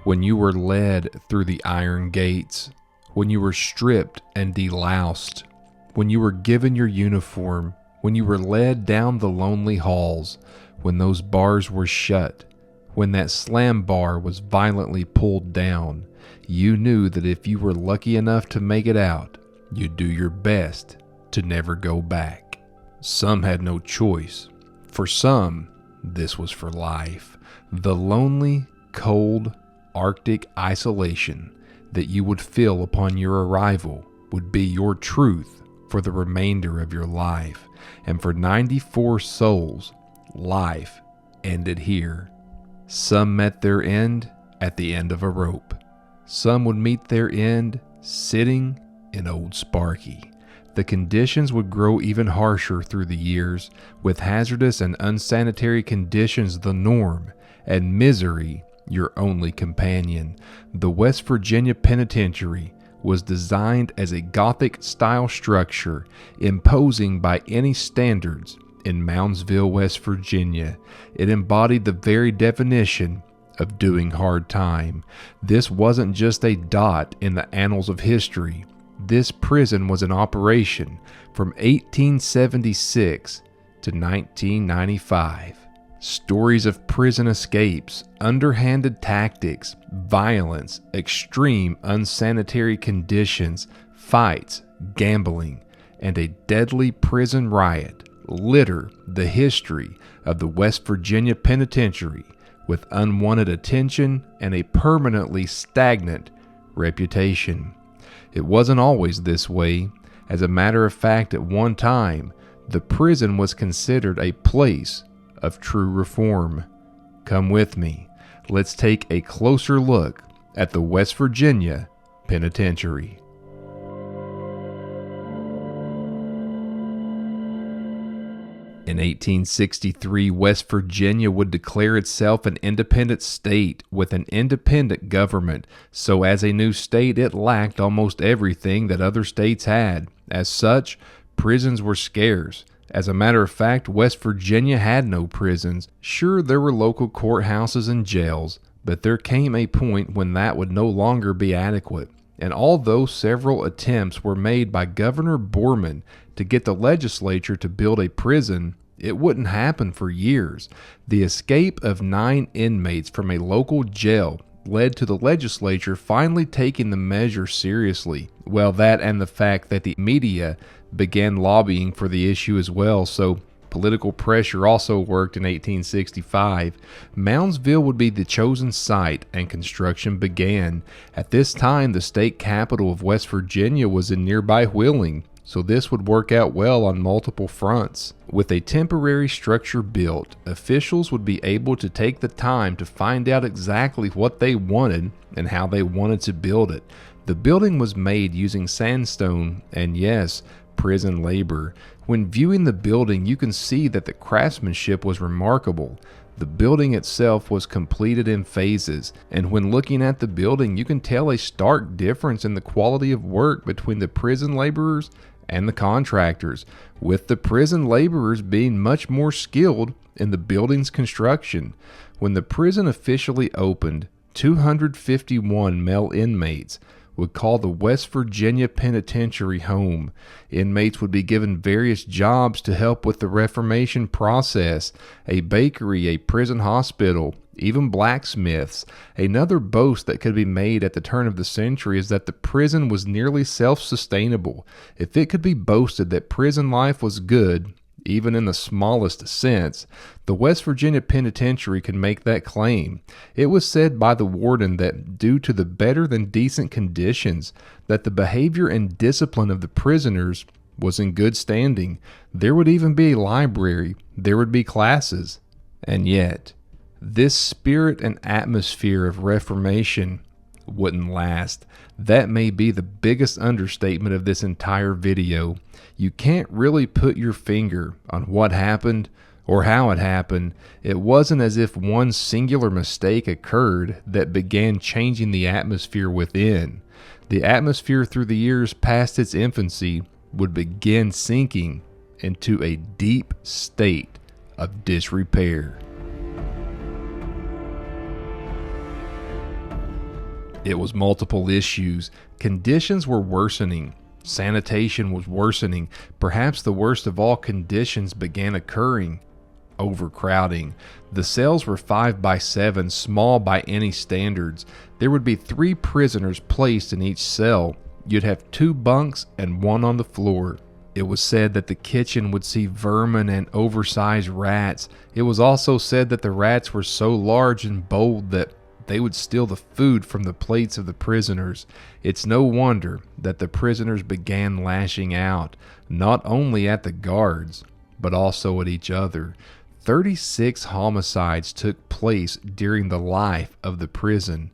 when you were led through the iron gates, when you were stripped and deloused, when you were given your uniform, when you were led down the lonely halls, when those bars were shut, when that slam bar was violently pulled down, you knew that if you were lucky enough to make it out, you'd do your best to never go back. Some had no choice. For some, this was for life. The lonely, cold, Arctic isolation that you would feel upon your arrival would be your truth for the remainder of your life. And for 94 souls, life ended here. Some met their end at the end of a rope. Some would meet their end sitting in Old Sparky. The conditions would grow even harsher through the years, with hazardous and unsanitary conditions the norm, and misery your only companion. The West Virginia Penitentiary was designed as a Gothic-style structure, imposing by any standards in Moundsville, West Virginia. It embodied the very definition of doing hard time. This wasn't just a dot in the annals of history. This prison was in operation from 1876 to 1995. Stories of prison escapes, underhanded tactics, violence, extreme unsanitary conditions, fights, gambling, and a deadly prison riot litter the history of the West Virginia Penitentiary, with unwanted attention and a permanently stagnant reputation. It wasn't always this way. As a matter of fact, at one time, the prison was considered a place of true reform. Come with me. Let's take a closer look at the West Virginia Penitentiary. In 1863, West Virginia would declare itself an independent state with an independent government. So as a new state, it lacked almost everything that other states had. As such, prisons were scarce. As a matter of fact, West Virginia had no prisons. Sure, there were local courthouses and jails, but there came a point when that would no longer be adequate. And although several attempts were made by Governor Borman to get the legislature to build a prison, it wouldn't happen for years. The escape of 9 inmates from a local jail led to the legislature finally taking the measure seriously. Well, that and the fact that the media began lobbying for the issue as well, so political pressure also worked in 1865. Moundsville would be the chosen site and construction began. At this time, the state capital of West Virginia was in nearby Wheeling, so this would work out well on multiple fronts. With a temporary structure built, officials would be able to take the time to find out exactly what they wanted and how they wanted to build it. The building was made using sandstone and, yes, prison labor. When viewing the building, you can see that the craftsmanship was remarkable. The building itself was completed in phases, and when looking at the building, you can tell a stark difference in the quality of work between the prison laborers and the contractors, with the prison laborers being much more skilled in the building's construction. When the prison officially opened, 251 male inmates would call the West Virginia Penitentiary home. Inmates would be given various jobs to help with the reformation process: a bakery, a prison hospital, even blacksmiths. Another boast that could be made at the turn of the century is that the prison was nearly self-sustainable. If it could be boasted that prison life was good, even in the smallest sense, the West Virginia Penitentiary can make that claim. It was said by the warden that due to the better than decent conditions, that the behavior and discipline of the prisoners was in good standing. There would even be a library. There would be classes. And yet, this spirit and atmosphere of reformation wouldn't last. That may be the biggest understatement of this entire video. You can't really put your finger on what happened or how it happened. It wasn't as if one singular mistake occurred that began changing the atmosphere within. The atmosphere through the years past its infancy would begin sinking into a deep state of disrepair. It was multiple issues. Conditions were worsening. Sanitation was worsening. Perhaps the worst of all conditions began occurring. Overcrowding. The cells were 5 by 7, small by any standards. There would be 3 prisoners placed in each cell. You'd have 2 bunks and 1 on the floor. It was said that the kitchen would see vermin and oversized rats. It was also said that the rats were so large and bold that they would steal the food from the plates of the prisoners. It's no wonder that the prisoners began lashing out, not only at the guards, but also at each other. 36 homicides took place during the life of the prison.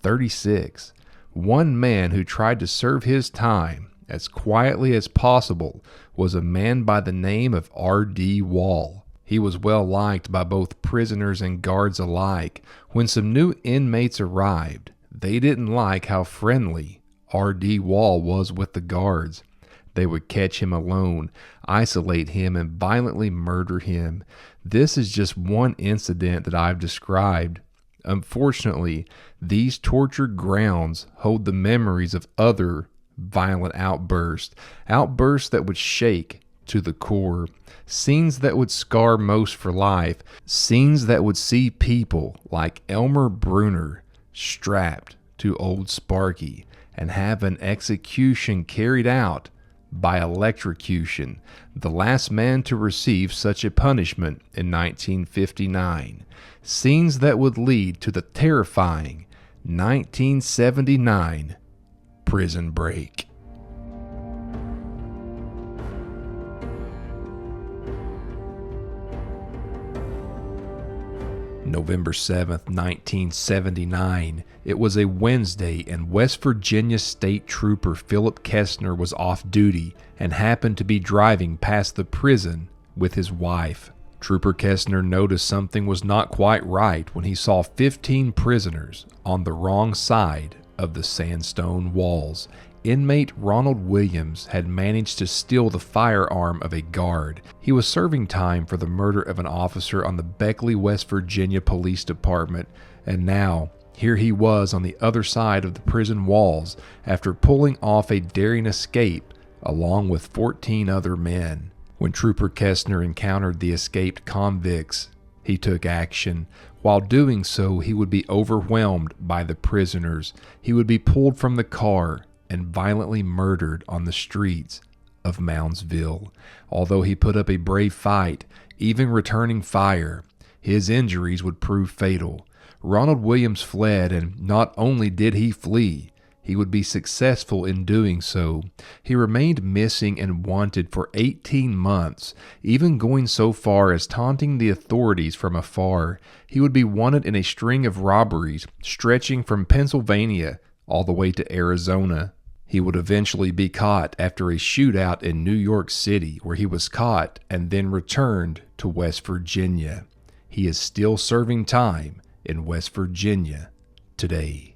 36. One man who tried to serve his time as quietly as possible was a man by the name of R.D. Wall. He was well liked by both prisoners and guards alike. When some new inmates arrived, they didn't like how friendly R.D. Wall was with the guards. They would catch him alone, isolate him, and violently murder him. This is just one incident that I've described. Unfortunately, these tortured grounds hold the memories of other violent outbursts that would shake to the core, scenes that would scar most for life, scenes that would see people like Elmer Bruner strapped to Old Sparky and have an execution carried out by electrocution, the last man to receive such a punishment in 1959. Scenes that would lead to the terrifying 1979 Prison Break. November 7th, 1979. It was a Wednesday, and West Virginia State Trooper Philip Kestner was off duty and happened to be driving past the prison with his wife. Trooper Kestner noticed something was not quite right when he saw 15 prisoners on the wrong side of the sandstone walls. Inmate Ronald Williams had managed to steal the firearm of a guard. He was serving time for the murder of an officer on the Beckley, West Virginia Police Department, and now here he was on the other side of the prison walls after pulling off a daring escape along with 14 other men. When Trooper Kestner encountered the escaped convicts, he took action. While doing so, he would be overwhelmed by the prisoners. He would be pulled from the car and violently murdered on the streets of Moundsville. Although he put up a brave fight, even returning fire, his injuries would prove fatal. Ronald Williams fled, and not only did he flee, he would be successful in doing so. He remained missing and wanted for 18 months, even going so far as taunting the authorities from afar. He would be wanted in a string of robberies stretching from Pennsylvania all the way to Arizona. He would eventually be caught after a shootout in New York City, where he was caught and then returned to West Virginia. He is still serving time in West Virginia today.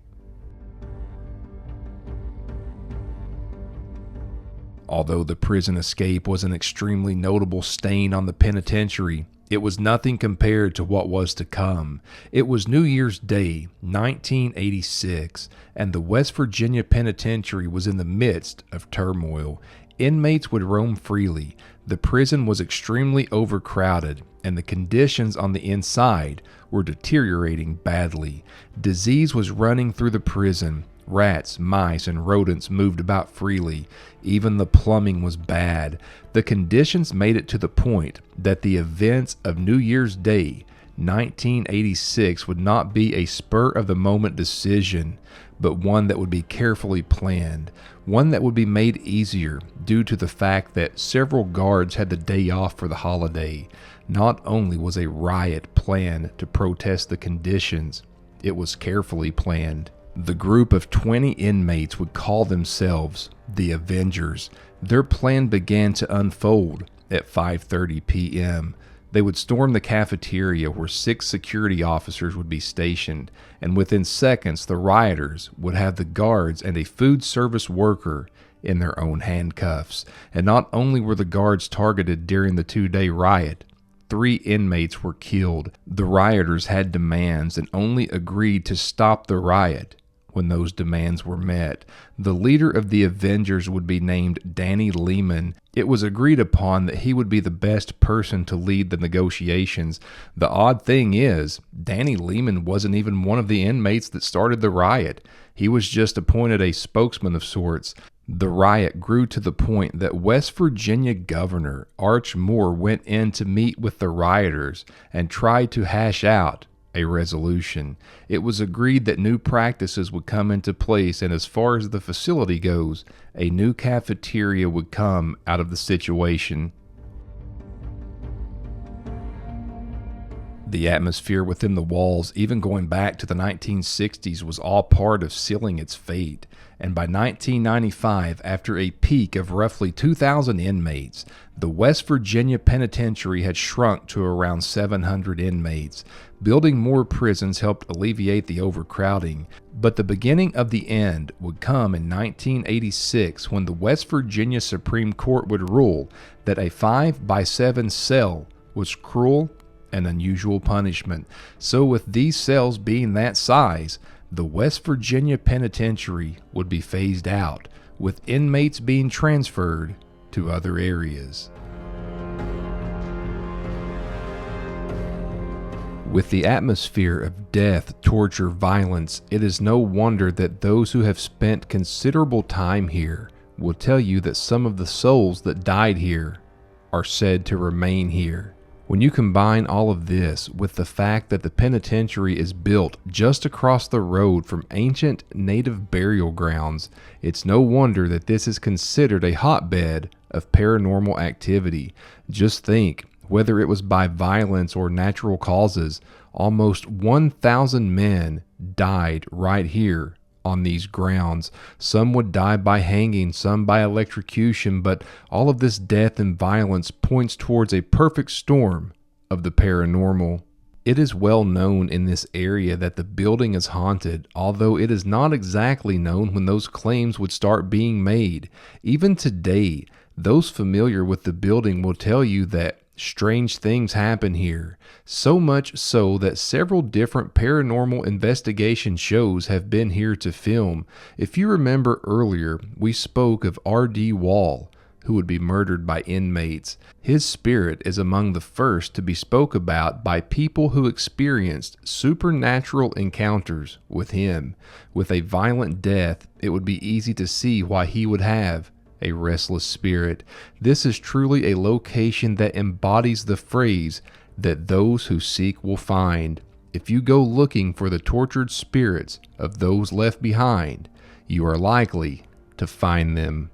Although the prison escape was an extremely notable stain on the penitentiary, it was nothing compared to what was to come. It was New Year's Day, 1986, and the West Virginia Penitentiary was in the midst of turmoil. Inmates would roam freely. The prison was extremely overcrowded, and the conditions on the inside were deteriorating badly. Disease was running through the prison. Rats, mice, and rodents moved about freely. Even the plumbing was bad. The conditions made it to the point that the events of New Year's Day, 1986, would not be a spur-of-the-moment decision, but one that would be carefully planned, one that would be made easier due to the fact that several guards had the day off for the holiday. Not only was a riot planned to protest the conditions, it was carefully planned. The group of 20 inmates would call themselves the Avengers. Their plan began to unfold at 5:30 p.m. They would storm the cafeteria where 6 security officers would be stationed, and within seconds the rioters would have the guards and a food service worker in their own handcuffs. And not only were the guards targeted during the 2-day riot, 3 inmates were killed. The rioters had demands and only agreed to stop the riot when those demands were met. The leader of the Avengers would be named Danny Lehman. It was agreed upon that he would be the best person to lead the negotiations. The odd thing is, Danny Lehman wasn't even one of the inmates that started the riot. He was just appointed a spokesman of sorts. The riot grew to the point that West Virginia Governor Arch Moore went in to meet with the rioters and tried to hash out a resolution. It was agreed that new practices would come into place, and as far as the facility goes, a new cafeteria would come out of the situation. The atmosphere within the walls, even going back to the 1960s, was all part of sealing its fate. And by 1995, after a peak of roughly 2,000 inmates, the West Virginia Penitentiary had shrunk to around 700 inmates. Building more prisons helped alleviate the overcrowding, but the beginning of the end would come in 1986 when the West Virginia Supreme Court would rule that a 5x7 cell was cruel and unusual punishment. So with these cells being that size, the West Virginia Penitentiary would be phased out, with inmates being transferred to other areas. With the atmosphere of death, torture, violence, it is no wonder that those who have spent considerable time here will tell you that some of the souls that died here are said to remain here. When you combine all of this with the fact that the penitentiary is built just across the road from ancient native burial grounds, it's no wonder that this is considered a hotbed of paranormal activity. Just think, whether it was by violence or natural causes, almost 1,000 men died right here on these grounds. Some would die by hanging, some by electrocution, but all of this death and violence points towards a perfect storm of the paranormal. It is well known in this area that the building is haunted, although it is not exactly known when those claims would start being made. Even today, those familiar with the building will tell you that strange things happen here, so much so that several different paranormal investigation shows have been here to film. If you remember earlier, we spoke of R.D. Wall, who would be murdered by inmates. His spirit is among the first to be spoke about by people who experienced supernatural encounters with him. With a violent death, it would be easy to see why he would have a restless spirit. This is truly a location that embodies the phrase that those who seek will find. If you go looking for the tortured spirits of those left behind, you are likely to find them.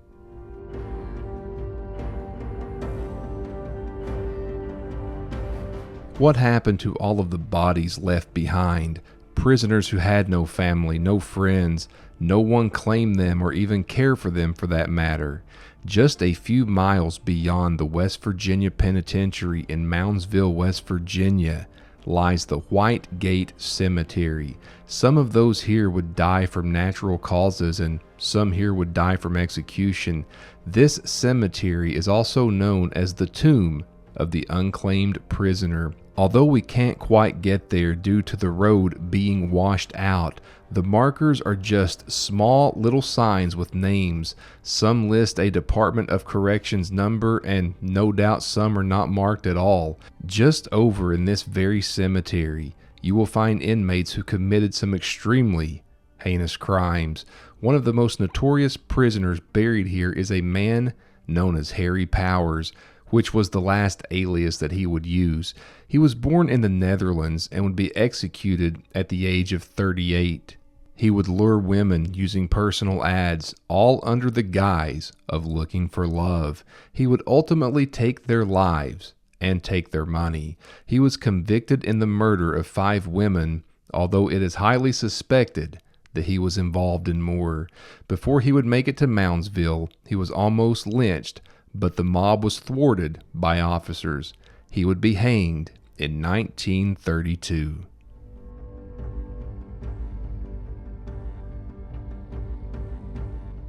What happened to all of the bodies left behind? Prisoners who had no family, no friends, no one claimed them or even cared for them for that matter. Just a few miles beyond the West Virginia Penitentiary in Moundsville, West Virginia, lies the White Gate Cemetery. Some of those here would die from natural causes and some here would die from execution. This cemetery is also known as the Tomb of the Unclaimed Prisoner. Although we can't quite get there due to the road being washed out, the markers are just small little signs with names. Some list a Department of Corrections number, and no doubt some are not marked at all. Just over in this very cemetery, you will find inmates who committed some extremely heinous crimes. One of the most notorious prisoners buried here is a man known as Harry Powers, which was the last alias that he would use. He was born in the Netherlands and would be executed at the age of 38. He would lure women using personal ads, all under the guise of looking for love. He would ultimately take their lives and take their money. He was convicted in the murder of 5 women, although it is highly suspected that he was involved in more. Before he would make it to Moundsville, he was almost lynched, but the mob was thwarted by officers. He would be hanged in 1932.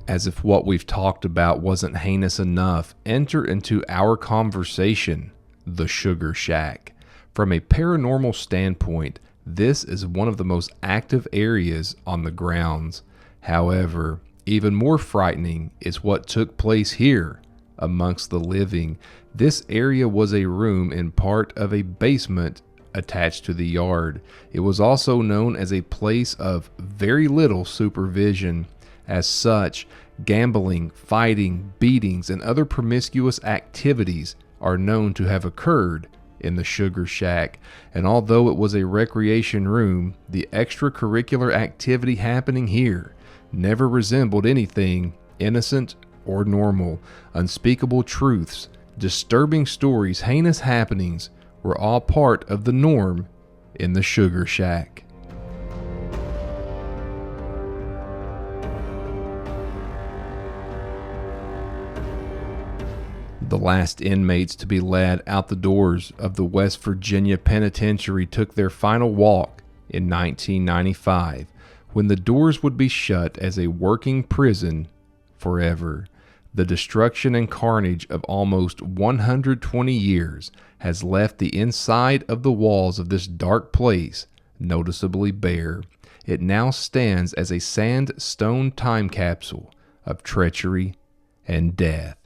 As if what we've talked about wasn't heinous enough, enter into our conversation the Sugar Shack. From a paranormal standpoint, This is one of the most active areas on the grounds. However, even more frightening is what took place here amongst the living. This area was a room in part of a basement attached to the yard. It was also known as a place of very little supervision. As such, gambling, fighting, beatings, and other promiscuous activities are known to have occurred in the Sugar Shack. And although it was a recreation room, the extracurricular activity happening here never resembled anything innocent or normal. Unspeakable truths, disturbing stories, heinous happenings were all part of the norm in the Sugar Shack. The last inmates to be led out the doors of the West Virginia Penitentiary took their final walk in 1995, when the doors would be shut as a working prison forever. The destruction and carnage of almost 120 years has left the inside of the walls of this dark place noticeably bare. It now stands as a sandstone time capsule of treachery and death.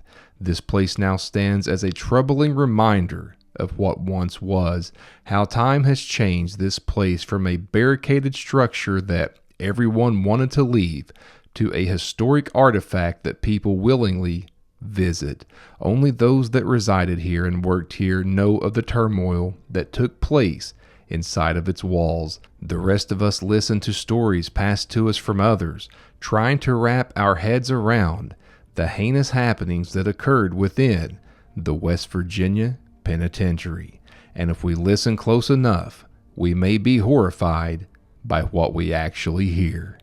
This place now stands as a troubling reminder of what once was, how time has changed this place from a barricaded structure that everyone wanted to leave to a historic artifact that people willingly visit. Only those that resided here and worked here know of the turmoil that took place inside of its walls. The rest of us listen to stories passed to us from others, trying to wrap our heads around the heinous happenings that occurred within the West Virginia Penitentiary. And if we listen close enough, we may be horrified by what we actually hear.